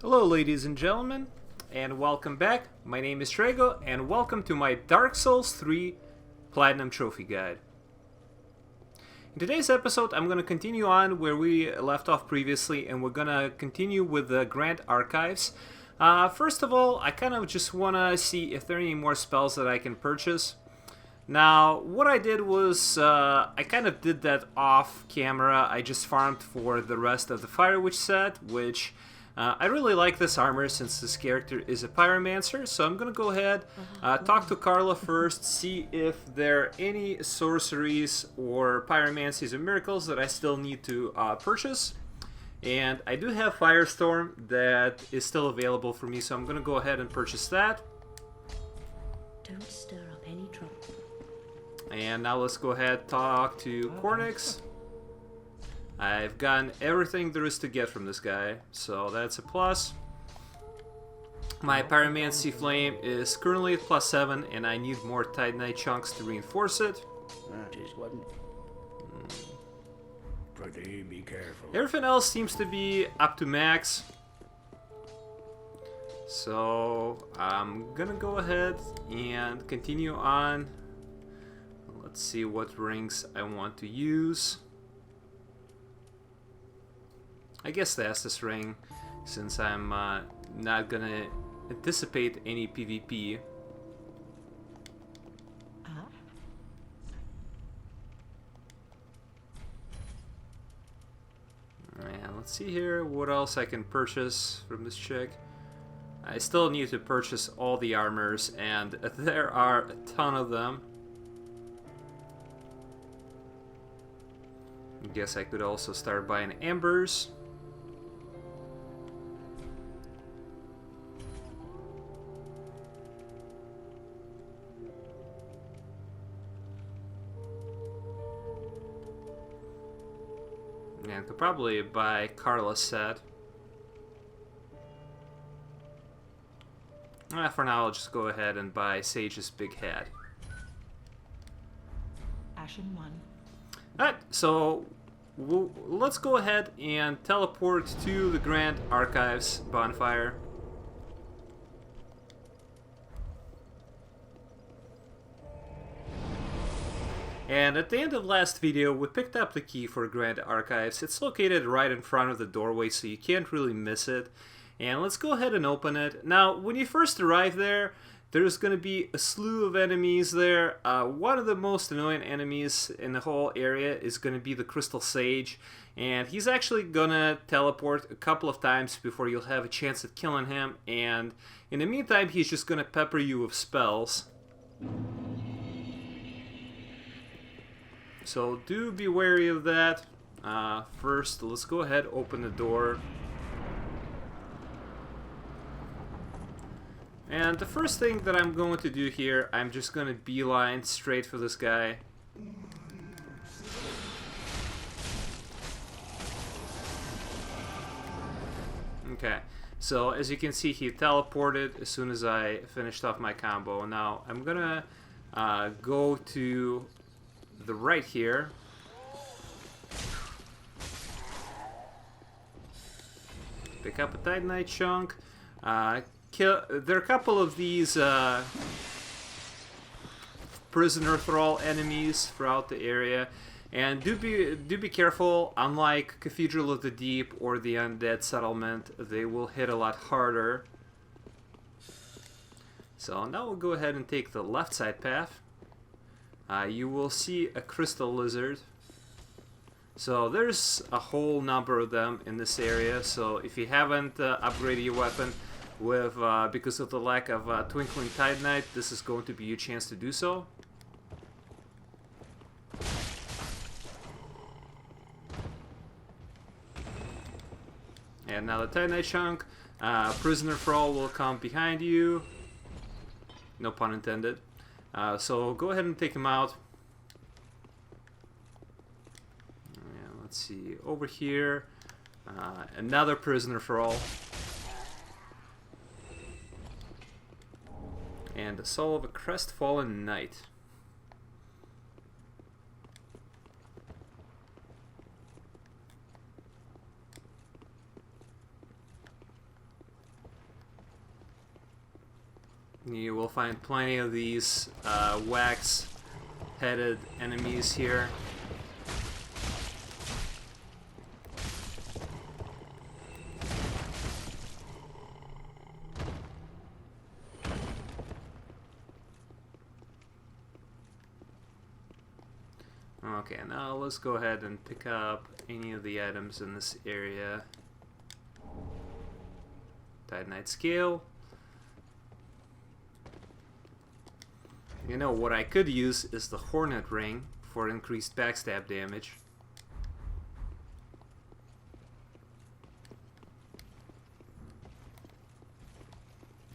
Hello ladies and gentlemen, and welcome back. My name is Trego, and welcome to my Dark Souls 3 Platinum Trophy Guide. In today's episode, I'm going to continue on where we left off previously, and we're going to continue with the Grand Archives. First of all, I kind of just want to see if there are any more spells that I can purchase. Now, what I did was, I kind of did that off camera. I just farmed for the rest of the Fire Witch set, which I really like this armor since this character is a pyromancer. So I'm going to go ahead, talk to Carla first, see if there are any sorceries or pyromancies or miracles that I still need to purchase. And I do have Firestorm that is still available for me, so I'm going to go ahead and purchase that. Don't stir up any trouble. And now let's go ahead and talk to Cornix. I've gotten everything there is to get from this guy, so that's a plus. My Pyromancy Flame is currently at +7, and I need more Titanite chunks to reinforce it. Pretty be careful. Everything else seems to be up to max. So I'm gonna go ahead and continue on. Let's see what rings I want to use. I guess the Estus Ring, since I'm not gonna anticipate any PvP. And let's see here what else I can purchase from this chick. I still need to purchase all the armors, and there are a ton of them. I guess I could also start buying embers. And could probably buy Carla's set. For now, I'll just go ahead and buy Sage's big head. Ashen 1. Alright, so let's go ahead and teleport to the Grand Archives bonfire. And at the end of last video, we picked up the key for Grand Archives. It's located right in front of the doorway, so you can't really miss it. And let's go ahead and open it. Now, when you first arrive there, there's going to be a slew of enemies there. One of the most annoying enemies in the whole area is going to be the Crystal Sage. And he's actually going to teleport a couple of times before you'll have a chance at killing him. And in the meantime, he's just going to pepper you with spells. So do be wary of that. First, let's go ahead, open the door. And the first thing that I'm going to do here, I'm just going to beeline straight for this guy. Okay, so as you can see, he teleported as soon as I finished off my combo. Now I'm gonna go to the right here. Pick up a Titanite chunk. There are a couple of these prisoner thrall enemies throughout the area, and do be careful. Unlike Cathedral of the Deep or the Undead Settlement, they will hit a lot harder. So now we'll go ahead and take the left side path. You will see a crystal lizard. So there's a whole number of them in this area. So if you haven't upgraded your weapon with because of the lack of Twinkling Titanite, this is going to be your chance to do so. And now the Titanite chunk, prisoner thrall will come behind you. No pun intended. So go ahead and take him out. And let's see, over here, another prisoner thrall. And the soul of a crestfallen knight. You will find plenty of these wax-headed enemies here. Okay, now let's go ahead and pick up any of the items in this area. Titanite scale. You know, what I could use is the Hornet Ring for increased backstab damage.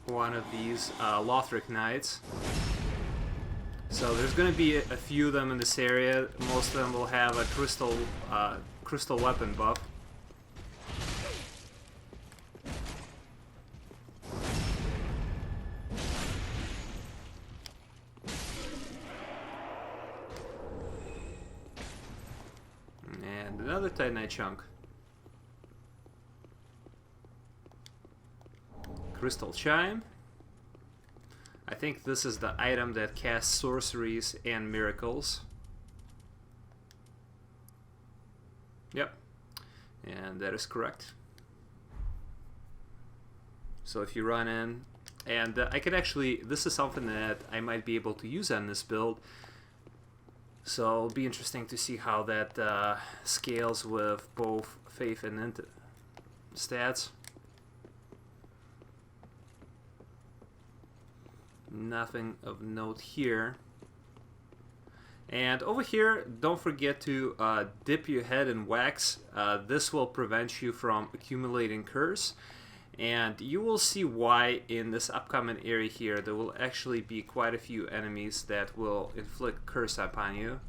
One of these Lothric Knights. So there's going to be a few of them in this area. Most of them will have a crystal weapon buff. And another Titanite chunk. Crystal Chime. I think this is the item that casts sorceries and miracles. Yep, and that is correct. So if you run in, and I could actually, this is something that I might be able to use on this build. So it'll be interesting to see how that scales with both faith and stats. Nothing of note here. And over here, don't forget to dip your head in wax. This will prevent you from accumulating curse. And you will see why in this upcoming area here. There will actually be quite a few enemies that will inflict curse upon you.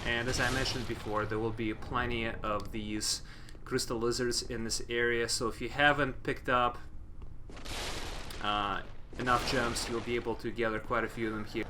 And as I mentioned before, there will be plenty of these crystal lizards in this area, so if you haven't picked up enough gems, you'll be able to gather quite a few of them here.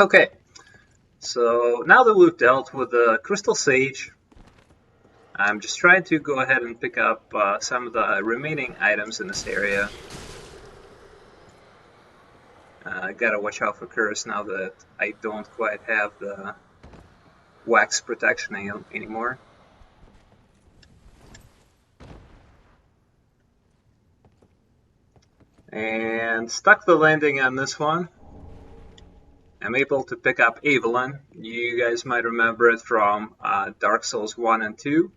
Okay, so now that we've dealt with the Crystal Sage, I'm just trying to go ahead and pick up some of the remaining items in this area. I gotta watch out for curse now that I don't quite have the wax protection anymore. And stuck the landing on this one. I'm able to pick up Evelyn. You guys might remember it from Dark Souls 1 and 2.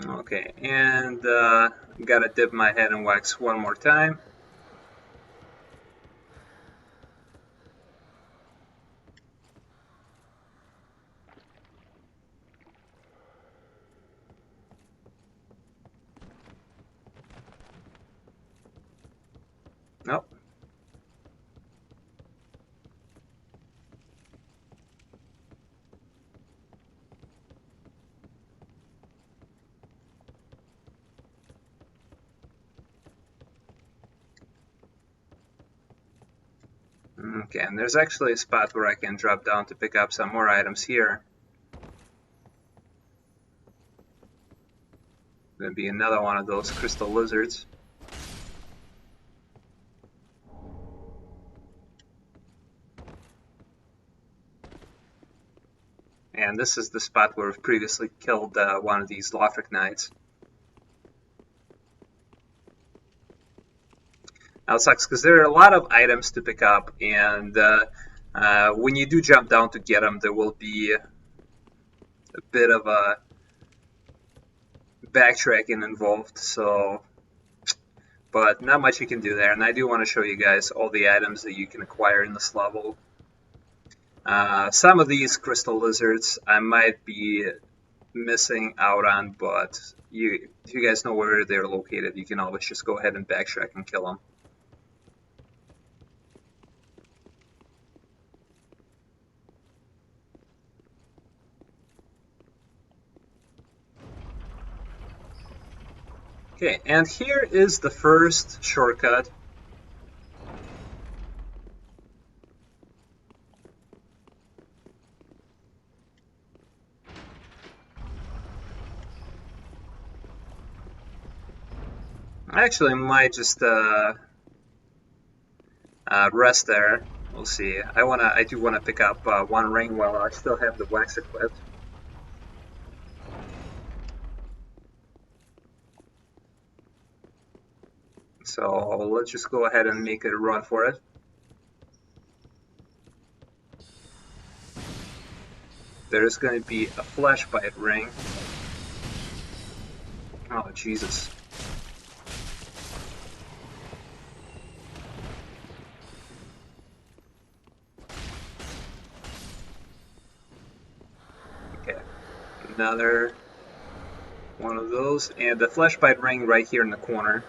Okay, and gotta dip my head in wax one more time. Nope. Okay, and there's actually a spot where I can drop down to pick up some more items here. Gonna be another one of those crystal lizards. And this is the spot where we've previously killed one of these Lothric Knights. Now it sucks because there are a lot of items to pick up, and when you do jump down to get them, there will be a bit of a backtracking involved, so but not much you can do there. And I do want to show you guys all the items that you can acquire in this level. Some of these crystal lizards I might be missing out on, but if you guys know where they're located, you can always just go ahead and backtrack and kill them. Okay, and here is the first shortcut. I actually might just rest there. We'll see. I do wanna pick up one ring while I still have the wax equipped. So let's just go ahead and make a run for it. There's going to be a Fleshbite Ring. Oh, Jesus. Okay, another one of those, and the Fleshbite Ring right here in the corner.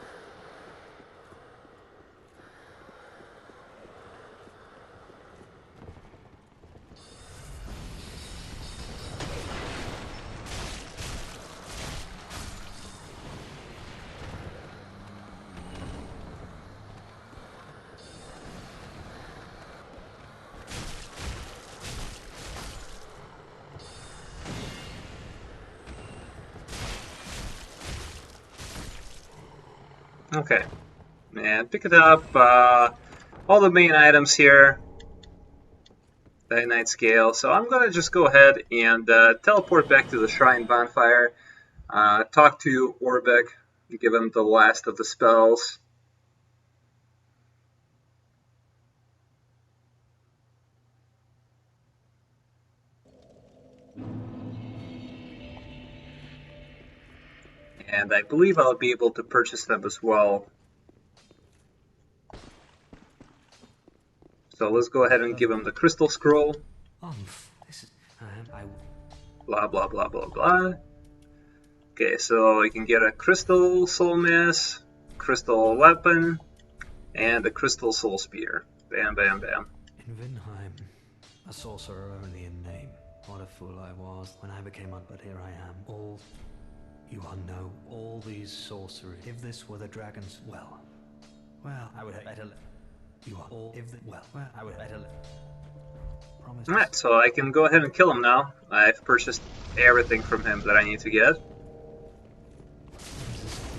Okay, and pick it up. All the main items here. Titanite Scale. So I'm gonna just go ahead and teleport back to the Shrine Bonfire. Talk to Orbeck, give him the last of the spells. And I believe I'll be able to purchase them as well. So let's go ahead and give him the Crystal Scroll. This is, Blah, blah, blah, blah, blah. Okay, so you can get a crystal soul mass, crystal weapon, and a crystal soul spear. Bam, bam, bam. In Vinheim, a sorcerer only in name. What a fool I was when I became one, but here I am. All you know, all these sorcery. If this were the dragon's, well, I would have better. You are all. If the, I would better. Promise. Alright, so I can go ahead and kill him now. I've purchased everything from him that I need to get. It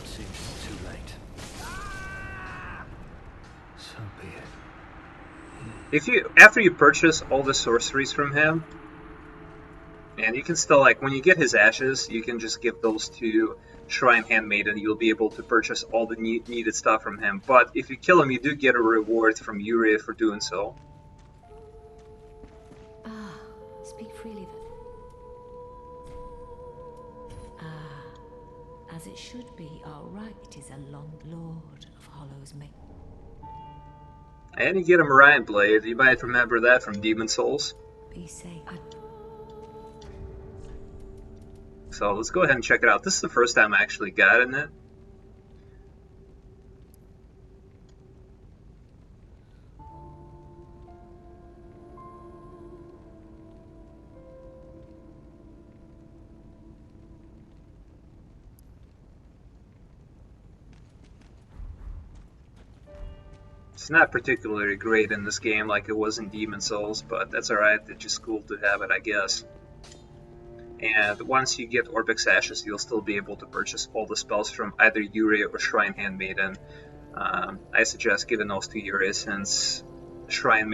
seems too late. So be it. After you purchase all the sorceries from him, and you can still, like, when you get his ashes, you can just give those to Shrine Handmaiden. You'll be able to purchase all the needed stuff from him. But if you kill him, you do get a reward from Yuria for doing so. Speak freely then. As it should be, our right is a long lord of Hollow's Make. And you get a Mariah Blade. You might remember that from Demon Souls. Be safe. So let's go ahead and check it out. This is the first time I actually got in it. It's not particularly great in this game like it was in Demon Souls, but that's alright. It's just cool to have it, I guess. And once you get Orbeck's Ashes, you'll still be able to purchase all the spells from either Yuria or Shrine Handmaiden. I suggest giving those to Yuria since Shrine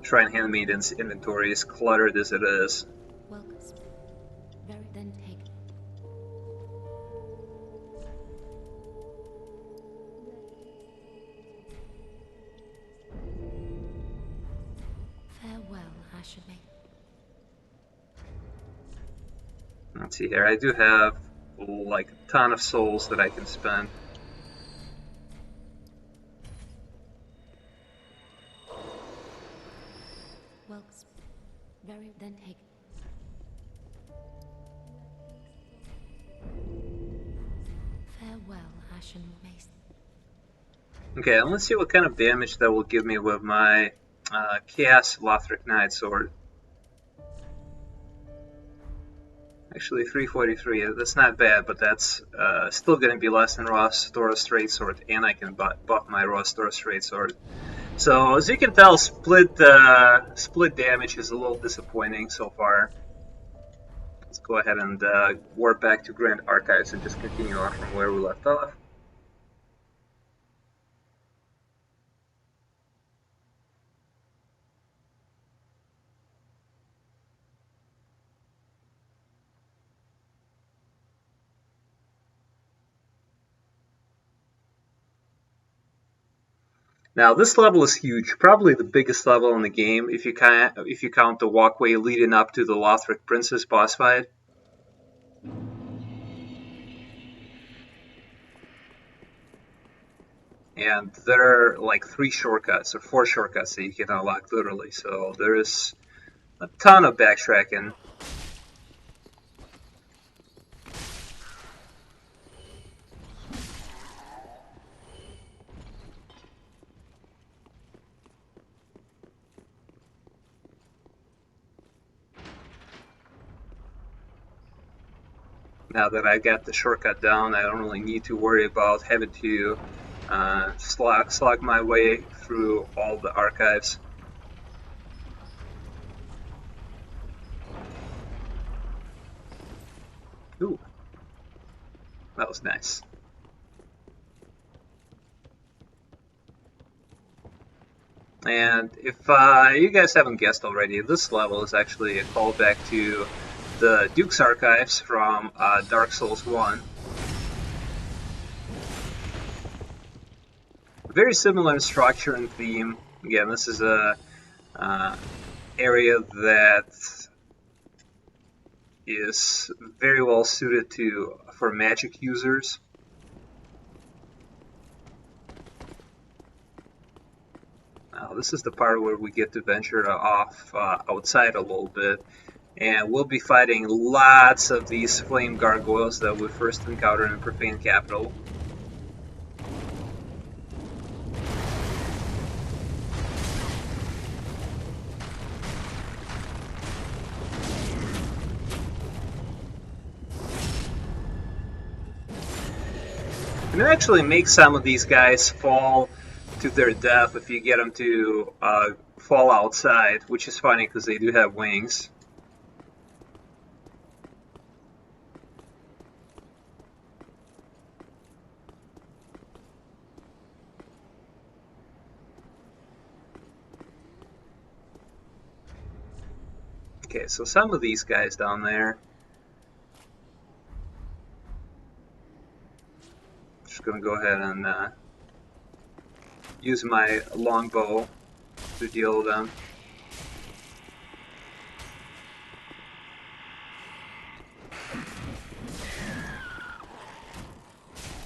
Handmaiden's inventory is cluttered as it is. Welcome. Very then take. Farewell, Ashamay. Let's see here. I do have like a ton of souls that I can spend. Welcome. Very then take. Farewell, Ashen Mace. Okay, let's see what kind of damage that will give me with my Chaos Lothric Knight Sword. Actually, 343, that's not bad, but that's still going to be less than Ross Dora's Straight Sword, and I can buff my Ross Dora's Straight Sword. So, as you can tell, split damage is a little disappointing so far. Let's go ahead and warp back to Grand Archives and just continue on from where we left off. Now this level is huge, probably the biggest level in the game if you count the walkway leading up to the Lothric Princess boss fight. And there are like 3 shortcuts or 4 shortcuts that you can unlock literally, so there is a ton of backtracking. Now that I got the shortcut down, I don't really need to worry about having to slog my way through all the archives. Ooh, that was nice. And if you guys haven't guessed already, this level is actually a callback to the Duke's Archives from Dark Souls 1. Very similar in structure and theme. Again, this is a area that is very well suited for magic users. Now, this is the part where we get to venture off outside a little bit And we'll be fighting lots of these flame gargoyles that we first encountered in Profane Capital. And it actually makes some of these guys fall to their death if you get them to fall outside, which is funny because they do have wings. Okay, so some of these guys down there. Just gonna go ahead and use my longbow to deal with them.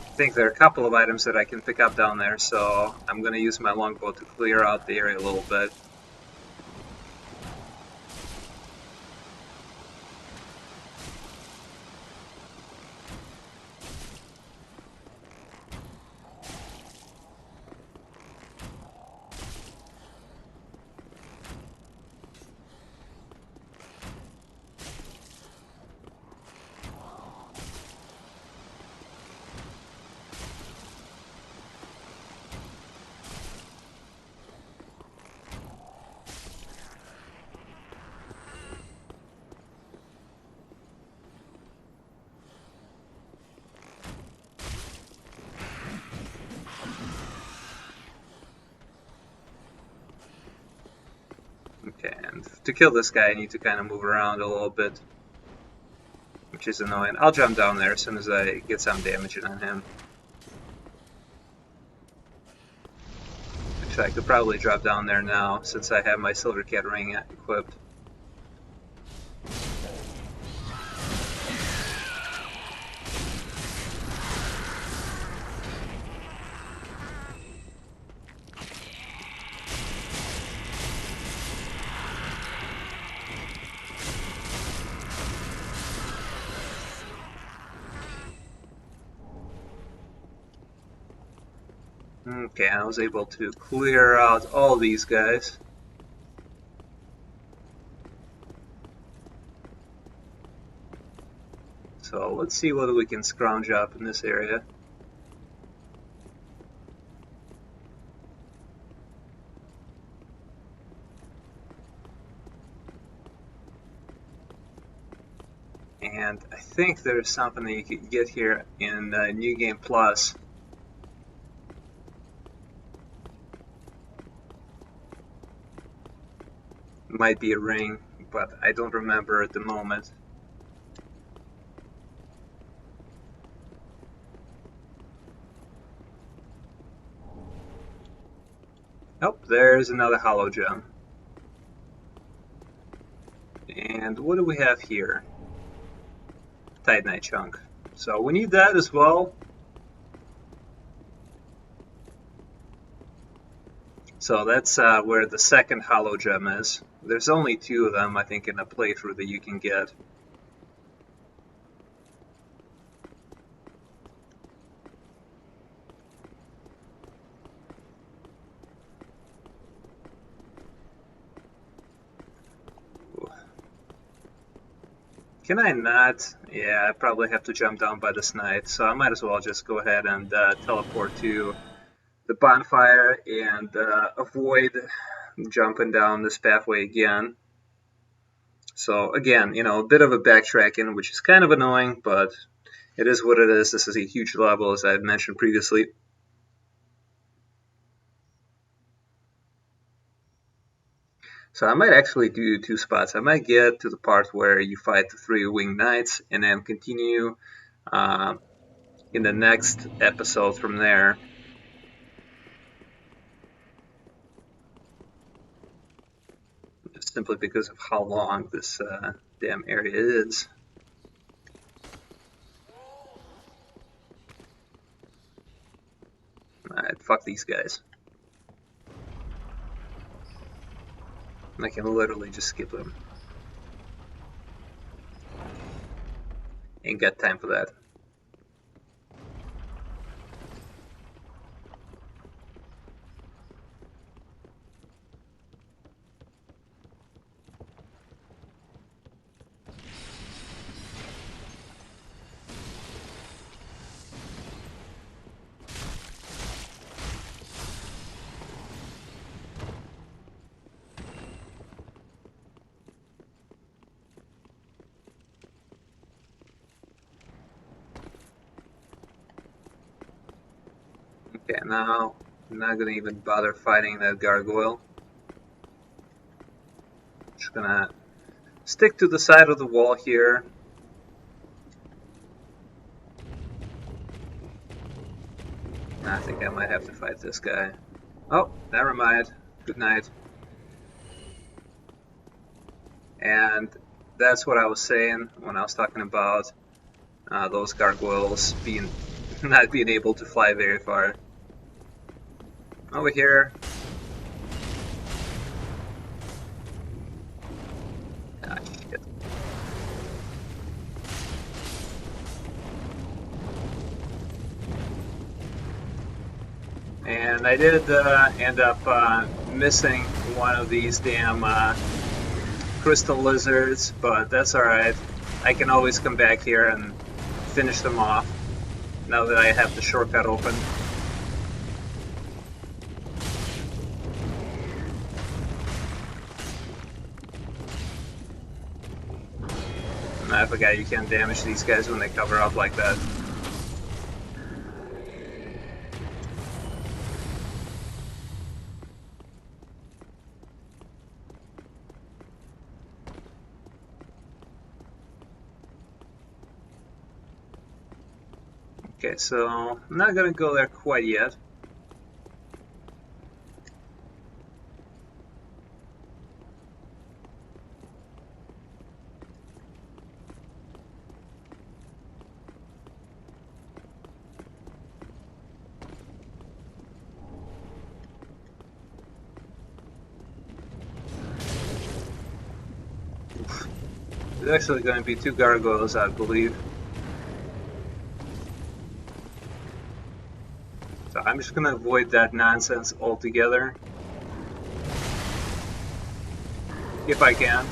I think there are a couple of items that I can pick up down there, so I'm gonna use my longbow to clear out the area a little bit. Okay, and to kill this guy I need to kind of move around a little bit, which is annoying. I'll jump down there as soon as I get some damage in on him. Actually, I could probably drop down there now since I have my Silver Cat Ring equipped. Okay, I was able to clear out all these guys. So let's see what we can scrounge up in this area. And I think there's something that you can get here in New Game Plus. Might be a ring, but I don't remember at the moment. Oh, there's another hollow gem. And what do we have here? Titanite chunk. So we need that as well. So that's where the second hollow gem is. There's only 2 of them, I think, in a playthrough that you can get. Can I not? Yeah, I probably have to jump down by this night, so I might as well just go ahead and teleport to the bonfire and avoid jumping down this pathway again. So again, you know, a bit of a backtracking, which is kind of annoying, but it is what it is. This is a huge level, as I've mentioned previously. So I might actually do 2 spots. I might get to the part where you fight the 3 winged knights and then continue in the next episode from there. Just simply because of how long this damn area is. Alright, fuck these guys. I can literally just skip them. Ain't got time for that. Okay, now I'm not gonna even bother fighting that gargoyle. Just gonna stick to the side of the wall here. I think I might have to fight this guy. Oh, never mind. Good night. And that's what I was saying when I was talking about those gargoyles not being able to fly very far. Over here. Ah, shit. And I did end up missing one of these damn crystal lizards, but that's alright. I can always come back here and finish them off now that I have the shortcut open. I forgot you can't damage these guys when they cover up like that. Okay, so I'm not gonna go there quite yet. There's actually going to be 2 gargoyles, I believe. So I'm just going to avoid that nonsense altogether. If I can.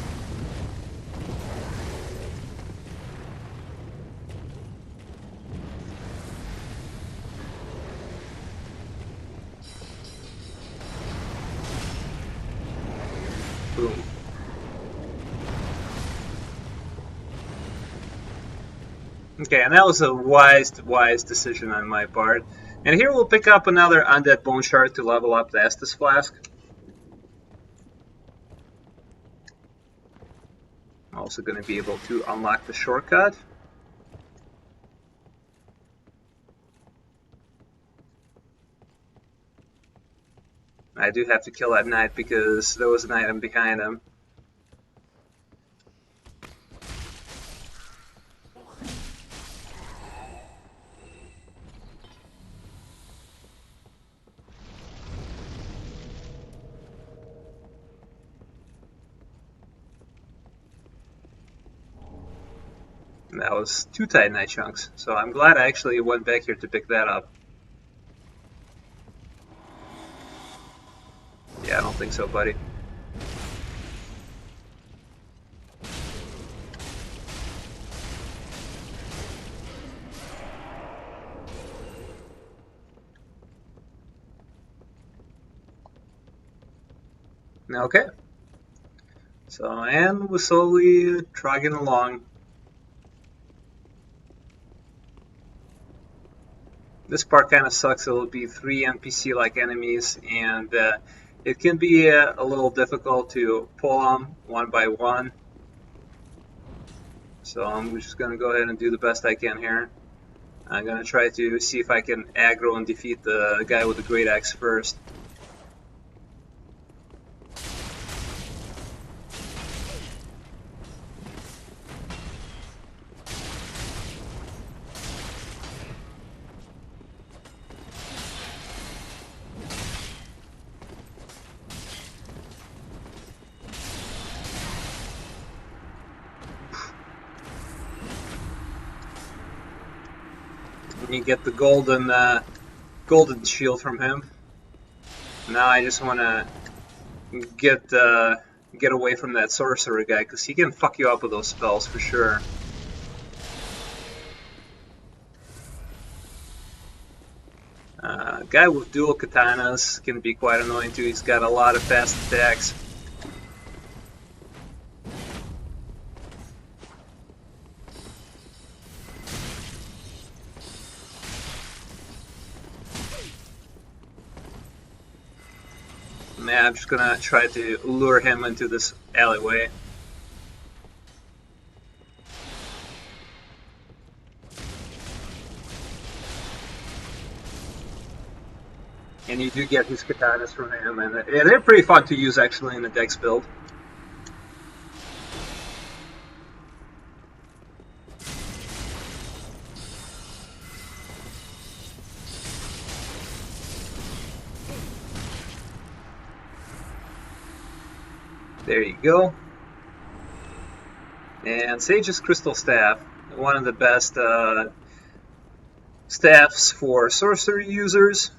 Boom. Okay, and that was a wise decision on my part. And here we'll pick up another Undead Bone Shard to level up the Estus Flask. Also going to be able to unlock the shortcut. I do have to kill that knight because there was an item behind him. And that was 2 Titanite chunks, so I'm glad I actually went back here to pick that up. Yeah, I don't think so, buddy. Okay. So, and we're slowly trogging along. This part kind of sucks. It'll be 3 NPC-like enemies, and it can be a little difficult to pull them one by one. So I'm just going to go ahead and do the best I can here. I'm going to try to see if I can aggro and defeat the guy with the great axe first. You get the golden shield from him. Now I just want to get away from that sorcerer guy, because he can fuck you up with those spells for sure. Guy with dual katanas can be quite annoying too. He's got a lot of fast attacks. Yeah, I'm just gonna try to lure him into this alleyway. And you do get his katanas from him, and they're pretty fun to use actually in the dex build. There you go. And Sage's Crystal Staff, one of the best staffs for sorcery users.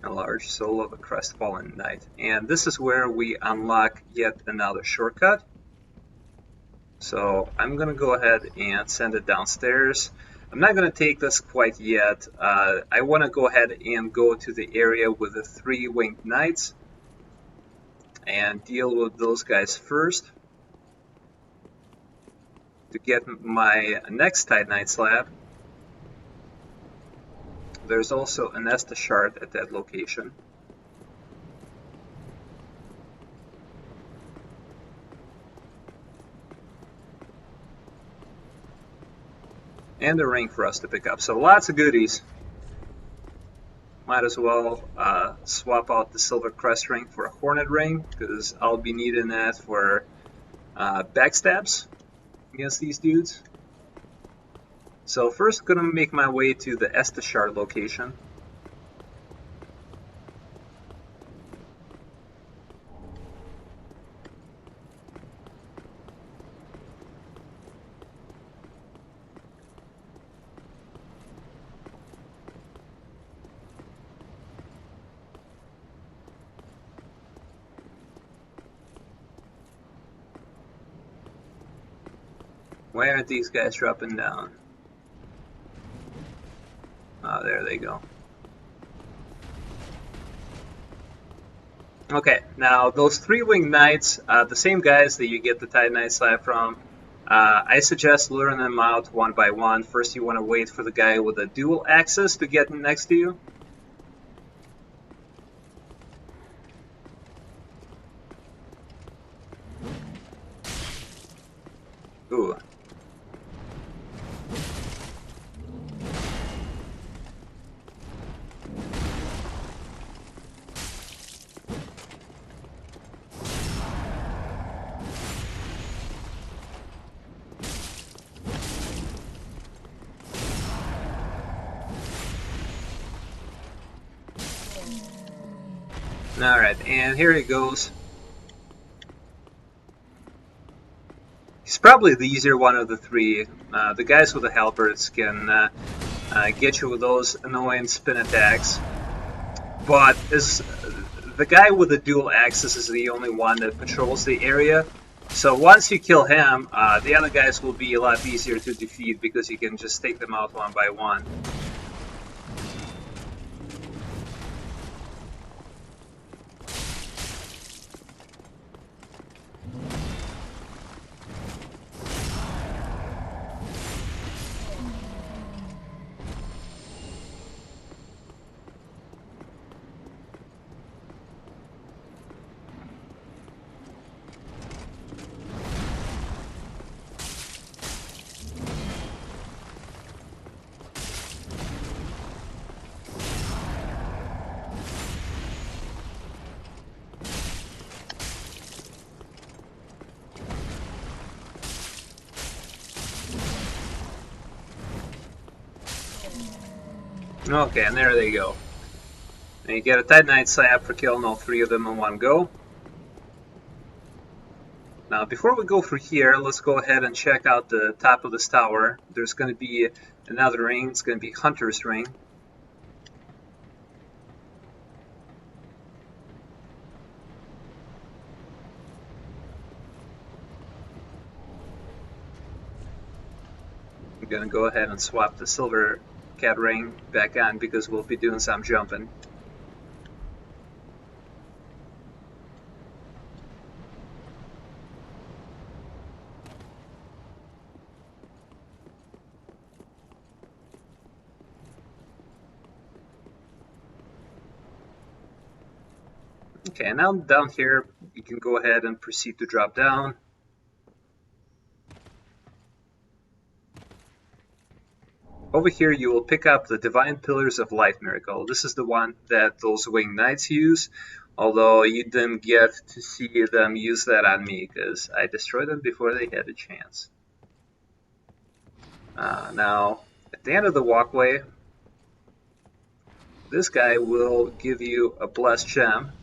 A large soul of a crestfallen knight. And this is where we unlock yet another shortcut. So I'm going to go ahead and send it downstairs. I'm not going to take this quite yet. I want to go ahead and go to the area with the 3 winged knights and deal with those guys first to get my next Titanite Slab. There's also an Estus Shard at that location. And a ring for us to pick up. So lots of goodies. Might as well swap out the Silver Crest Ring for a Hornet Ring, because I'll be needing that for backstabs against these dudes. So first, gonna make my way to the Estus Shard location. Why aren't these guys dropping down? Oh, there they go. Okay, now those 3 winged knights, the same guys that you get the Titanite Slab from, I suggest luring them out one by one. First you want to wait for the guy with the dual axes to get next to you. Ooh. Alright, and here he goes. He's probably the easier one of the 3. The guys with the halberds can get you with those annoying spin attacks. But the guy with the dual axes is the only one that patrols the area. So once you kill him, the other guys will be a lot easier to defeat, because you can just take them out one by one. Okay, and there they go. And you get a Titanite Slab for killing all 3 of them in one go. Now, before we go through here, let's go ahead and check out the top of this tower. There's going to be another ring. It's going to be Hunter's Ring. I'm going to go ahead and swap the Silver Cat Ring back on because we'll be doing some jumping. Okay, now down here, you can go ahead and proceed to drop down. Over here, you will pick up the Divine Pillars of Life Miracle. This is the one that those Winged Knights use, although you didn't get to see them use that on me because I destroyed them before they had a chance. Now, at the end of the walkway, this guy will give you a Blessed Gem.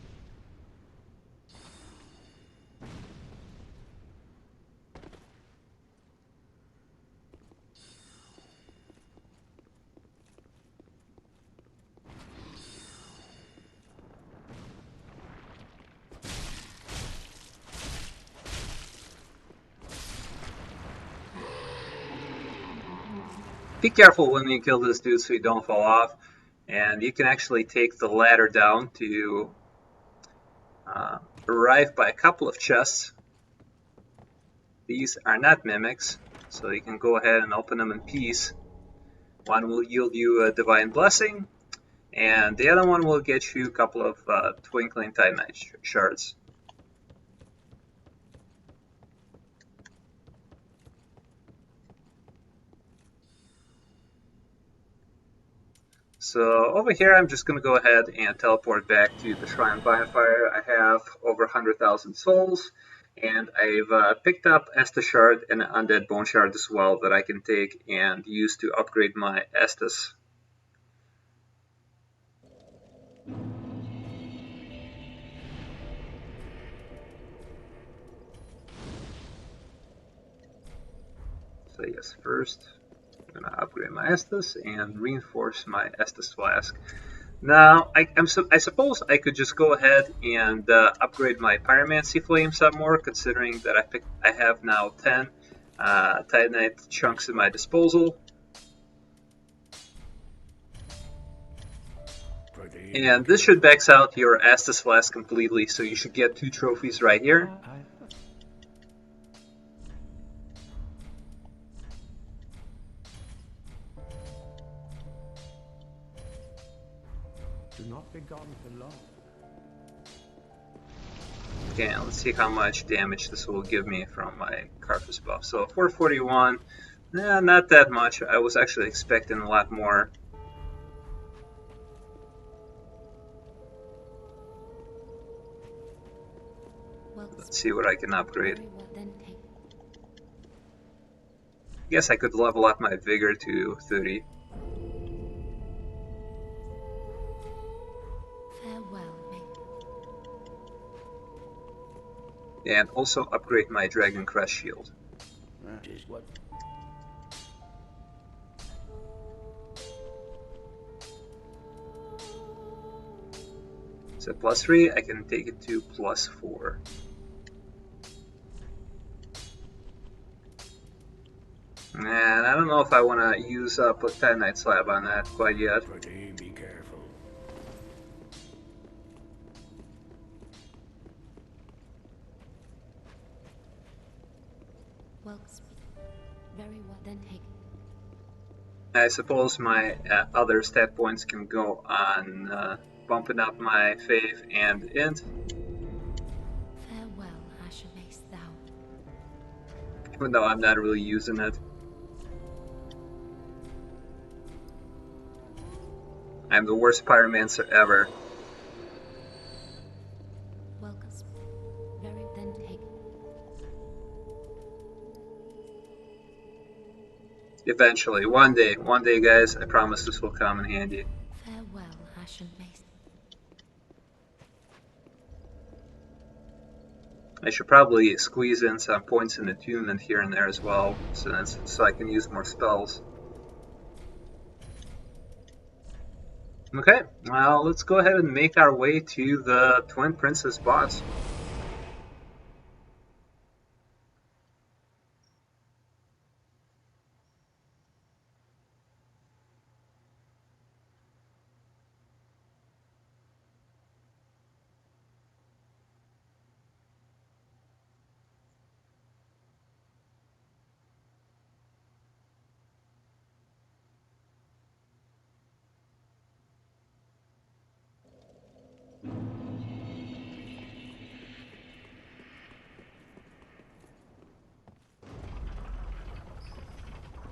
Be careful when you kill this dude so you don't fall off, and you can actually take the ladder down to arrive by a couple of chests. These are not mimics, so you can go ahead and open them in peace. One will yield you a Divine Blessing, and the other one will get you a couple of Twinkling Titanite Shards. So over here, I'm just going to go ahead and teleport back to the Shrine Bonfire. I have over 100,000 souls, and I've picked up Estus Shard and an Undead Bone Shard as well that I can take and use to upgrade my Estus. So yes, first I'm going to upgrade my Estus and reinforce my Estus Flask. Now, I suppose I could just go ahead and upgrade my Pyromancy Flame some more, considering that I have now 10 Titanite chunks at my disposal. And this should max out your Estus Flask completely, so you should get 2 trophies right here. Do not be gone for long. Okay, let's see how much damage this will give me from my Carthus buff. So 441, not that much. I was actually expecting a lot more. Let's see what I can upgrade. Guess I could level up my Vigor to 30. And also upgrade my Dragon Crest Shield. That is what. So +3, I can take it to +4. And I don't know if I want to use up a Titanite Slab on that quite yet. Be careful. Well, very well then take. I suppose my other stat points can go on bumping up my Faith and Int. Farewell, Asher mayst thou. Even though I'm not really using it. I'm the worst pyromancer ever. Welcome. Very then take. Eventually, one day guys, I promise this will come in handy. Farewell, Asher mayst. I should probably squeeze in some points in attunement here and there as well, so I can use more spells. Okay, well, let's go ahead and make our way to the Twin Princess boss.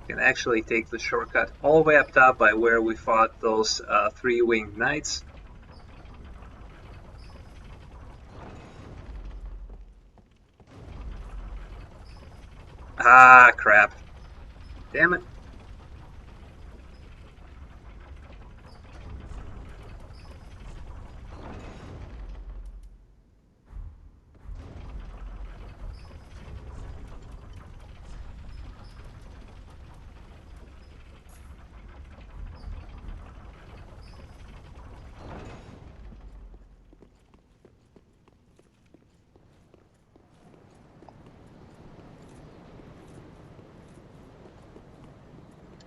Can actually take the shortcut all the way up top by where we fought those three-winged knights. Ah, crap. Damn it.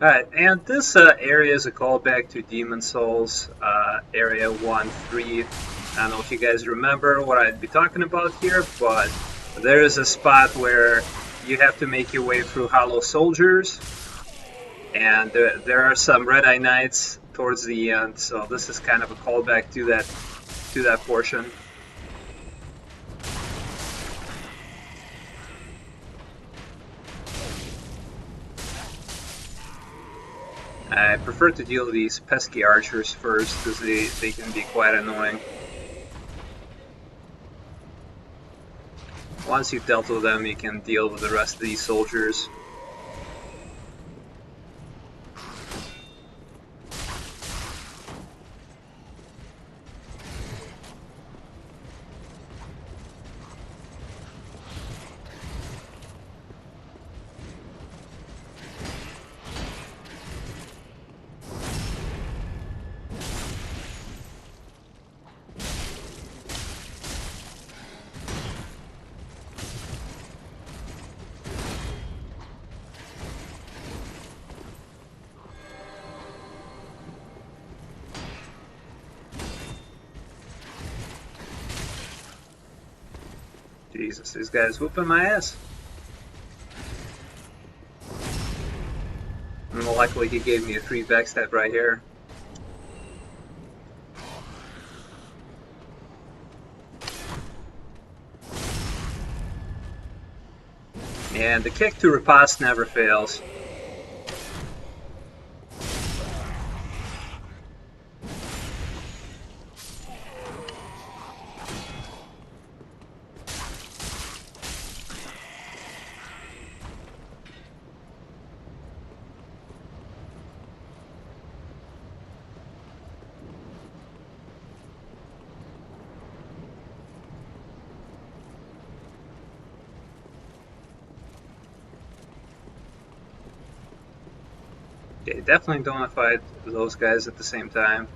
Alright, and this area is a callback to Demon Souls, Area 1-3. I don't know if you guys remember what I'd be talking about here, but there is a spot where you have to make your way through Hollow Soldiers, and there are some Red-Eye Knights towards the end, so this is kind of a callback to that portion. I prefer to deal with these pesky archers first, because they can be quite annoying. Once you've dealt with them, you can deal with the rest of these soldiers. Jesus, this guy's whooping my ass. And luckily he gave me a free backstab right here. And the kick to riposte never fails. Okay, definitely don't want to fight those guys at the same time.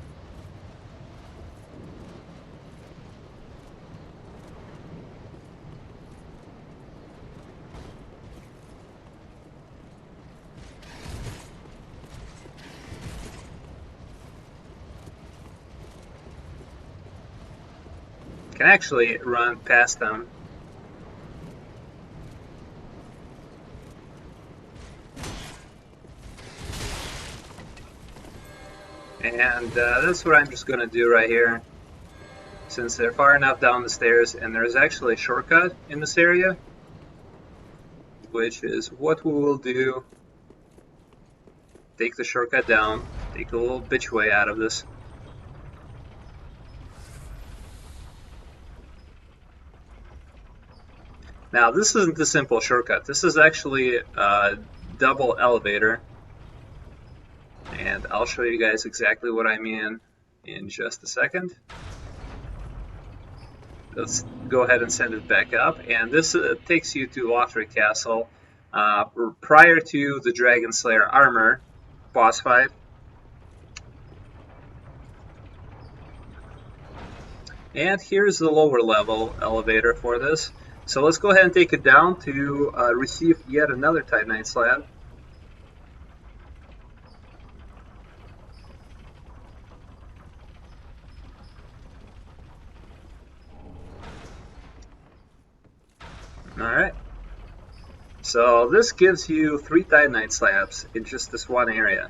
Can actually run past them. And that's what I'm just going to do right here. Since they're far enough down the stairs, and there's actually a shortcut in this area, which is what we will do. Take the shortcut down, take a little bitch way out of this. Now this isn't a simple shortcut, this is actually a double elevator. And I'll show you guys exactly what I mean in just a second. let's go ahead and send it back up. And this takes you to Lothric Castle prior to the Dragon Slayer armor boss fight. And here's the lower level elevator for this. So let's go ahead and take it down to receive yet another Titanite Slab. Alright. So this gives you 3 Titanite Slabs in just this one area.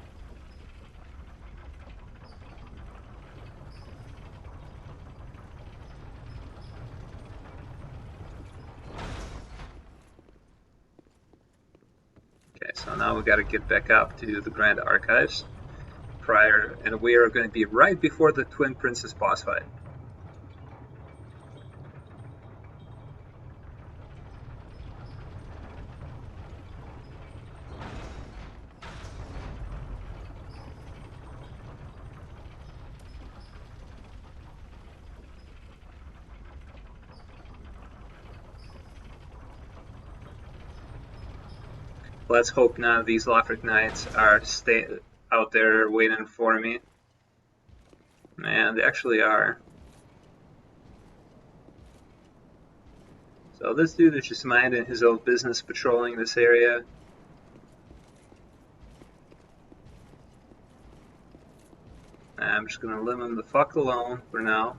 Okay, so now we got to get back up to the Grand Archives and we are going to be right before the Twin Princess boss fight. Let's hope none of these Lothric Knights are out there waiting for me. And they actually are. So this dude is just minding his own business patrolling this area. I'm just gonna leave him the fuck alone for now.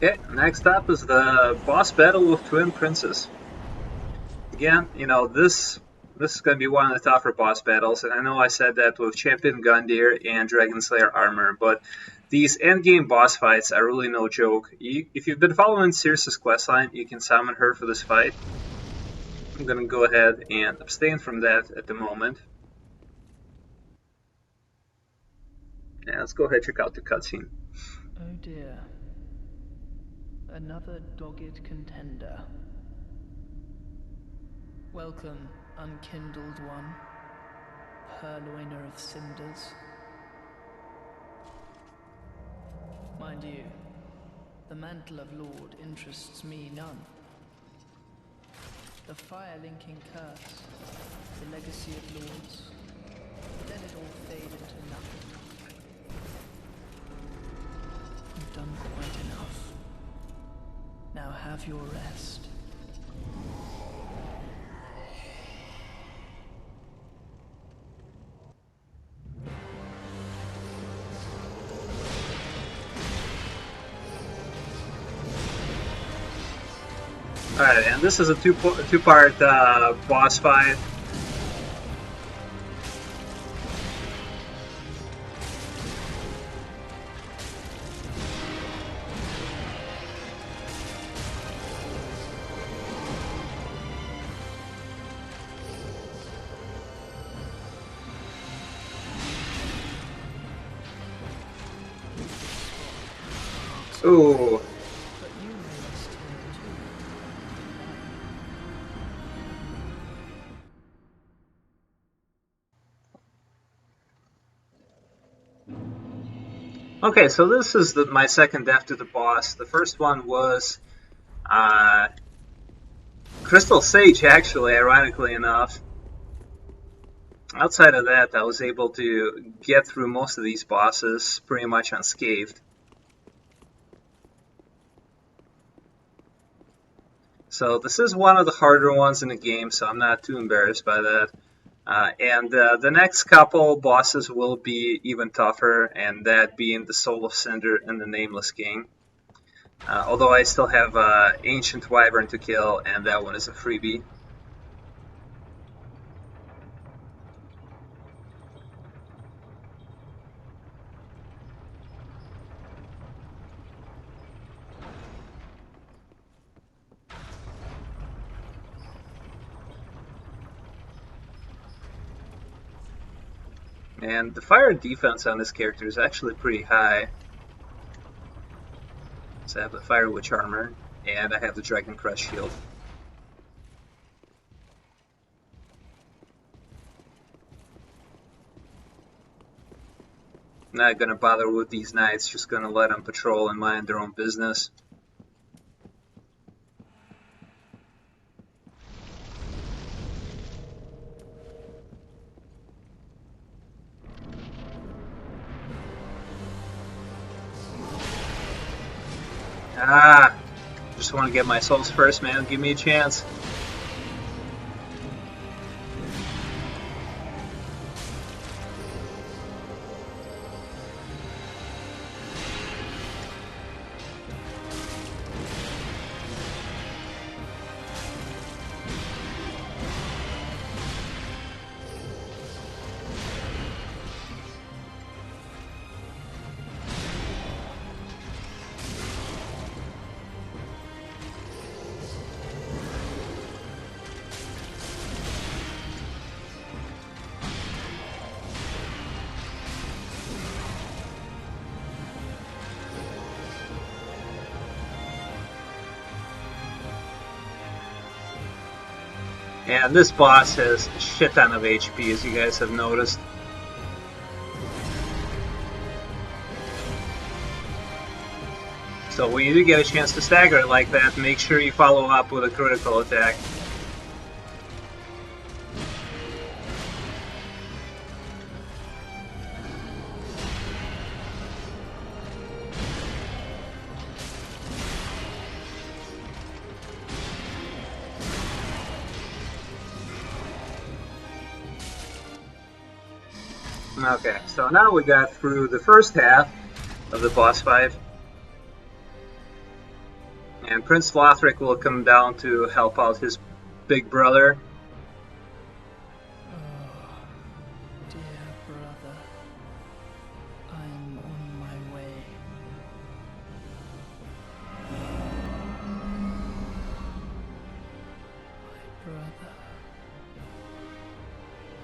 Okay, next up is the boss battle with Twin Princes. Again, you know, this is going to be one of the tougher boss battles, and I know I said that with Champion Gundyr and Dragon Slayer armor, but these endgame boss fights are really no joke. If you've been following Circe's questline, you can summon her for this fight. I'm going to go ahead and abstain from that at the moment. Yeah, let's go ahead and check out the cutscene. Oh dear. Another dogged contender. Welcome, unkindled one, purloiner of cinders. Mind you, the mantle of Lord interests me none. The fire-linking curse, the legacy of lords, let it all fade into nothing. You've done quite enough. Now have your rest. Alright, and this is a two-part boss fight. Ooh. Okay, so this is my second death to the boss. The first one was Crystal Sage, actually, ironically enough. Outside of that, I was able to get through most of these bosses pretty much unscathed. So this is one of the harder ones in the game, so I'm not too embarrassed by that. And the next couple bosses will be even tougher, and that being the Soul of Cinder and the Nameless King. Although I still have Ancient Wyvern to kill, and that one is a freebie. And the fire defense on this character is actually pretty high. So I have the Fire Witch armor, and I have the Dragon Crest shield. Not gonna bother with these knights, just gonna let them patrol and mind their own business. Ah! Just want to get my souls first, man. Give me a chance. And this boss has a shit ton of HP, as you guys have noticed. So when you do get a chance to stagger it like that, make sure you follow up with a critical attack. Okay, so now we got through the first half of the boss fight. And Prince Lothric will come down to help out his big brother. Oh, dear brother, I'm on my way. My brother,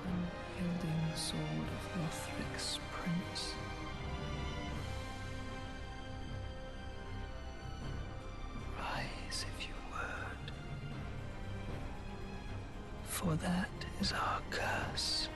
unyielding sword of Lothric's prince. Rise if you would, for that is our curse.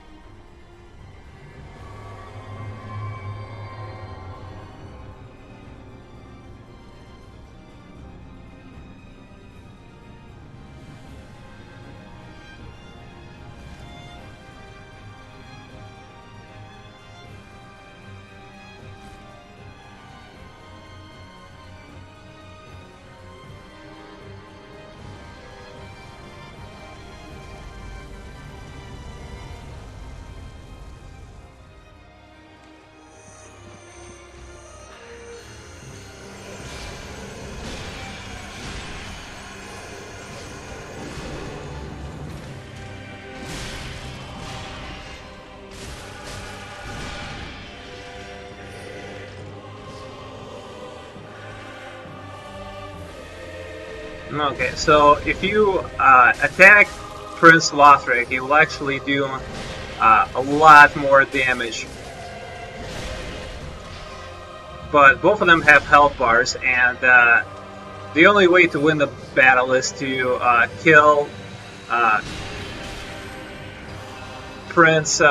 Okay, so if you attack Prince Lothric, he will actually do a lot more damage. But both of them have health bars, and the only way to win the battle is to kill Prince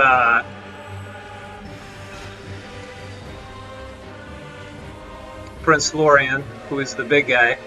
Prince Lorien, who is the big guy.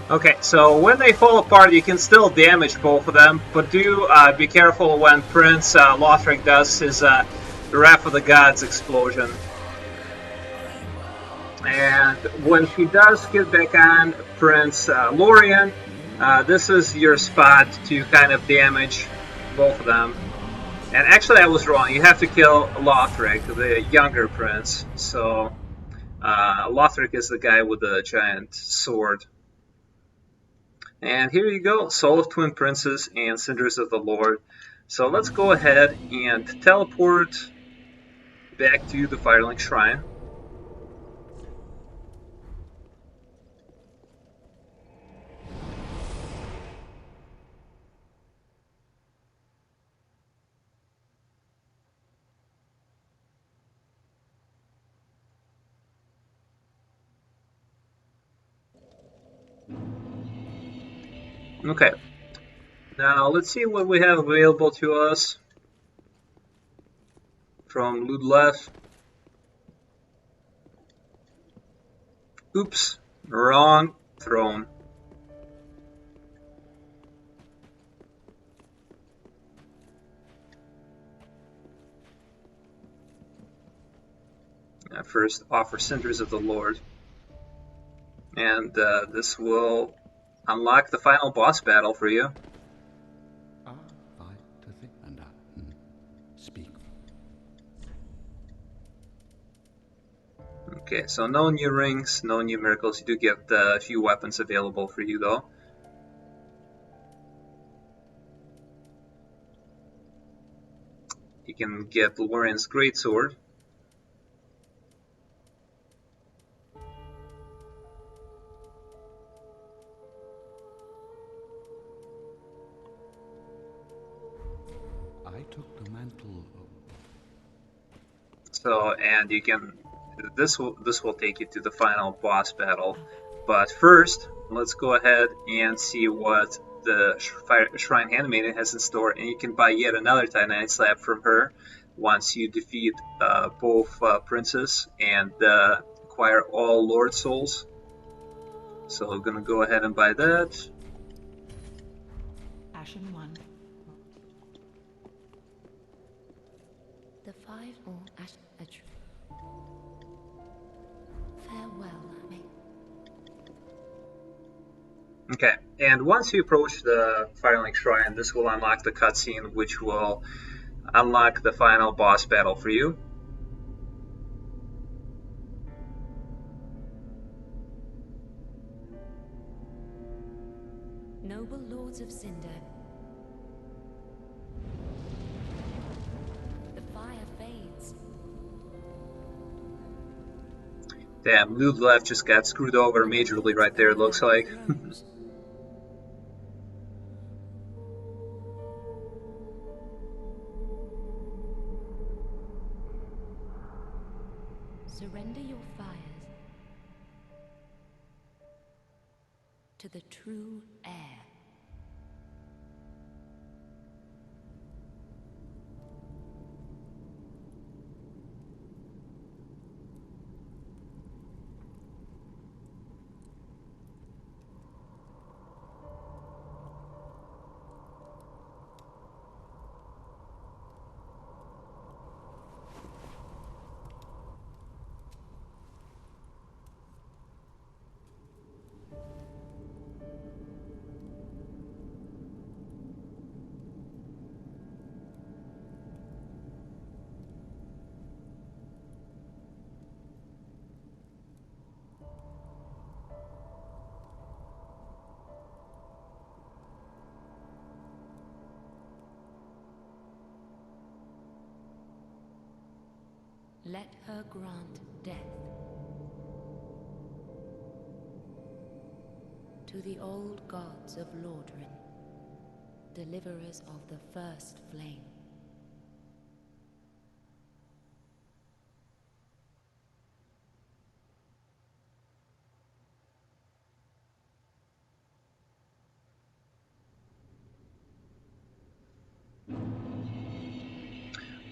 Okay, so when they fall apart, you can still damage both of them, but do be careful when Prince Lothric does his Wrath of the Gods explosion. And when she does get back on Prince Lorien, this is your spot to kind of damage both of them. And actually, I was wrong. You have to kill Lothric, the younger prince. So Lothric is the guy with the giant sword. And here you go, Soul of Twin Princes and Cinders of the Lord. So let's go ahead and teleport back to the Firelink Shrine. Okay, now let's see what we have available to us from Ludleth. Oops, wrong throne. First, offer Cinders of the Lord. And this will unlock the final boss battle for you. Speak. Okay, so no new rings, no new miracles. You do get a few weapons available for you, though. You can get Lorien's Greatsword. I took the mantle. So, and you can. This will take you to the final boss battle. But first, let's go ahead and see what the Shrine Handmaiden has in store, and you can buy yet another Titanite Slab from her once you defeat both princes and acquire all Lord Souls. So I'm gonna go ahead and buy that. Ashen one. The five or farewell, me. Okay, and once you approach the Firelink Shrine, this will unlock the cutscene, which will unlock the final boss battle for you. Noble lords of Cinder. The fire fades. Damn, Ludleth just got screwed over majorly right there, it looks like. Surrender your fires to the true heir. Let her grant death to the old gods of Lordran, deliverers of the first flame.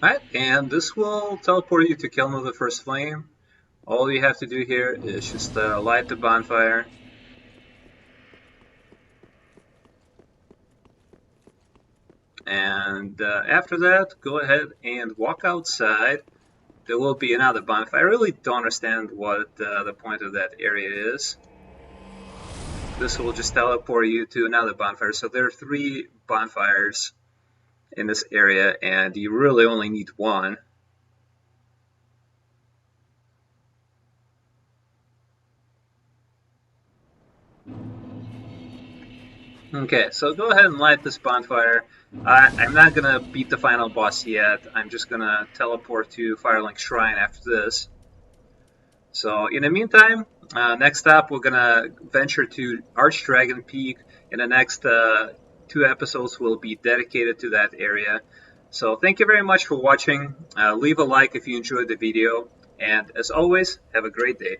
Alright, and this will teleport you to Kelm of the First Flame. All you have to do here is just light the bonfire. And after that, go ahead and walk outside. There will be another bonfire. I really don't understand what the point of that area is. This will just teleport you to another bonfire. So there are 3 bonfires in this area, and you really only need 1. Okay, so go ahead and light this bonfire. I'm not gonna beat the final boss yet. I'm just gonna teleport to Firelink Shrine after this. So in the meantime, next up we're gonna venture to Archdragon Peak. In the next 2 episodes will be dedicated to that area. So thank you very much for watching. Leave a like if you enjoyed the video, and as always, have a great day.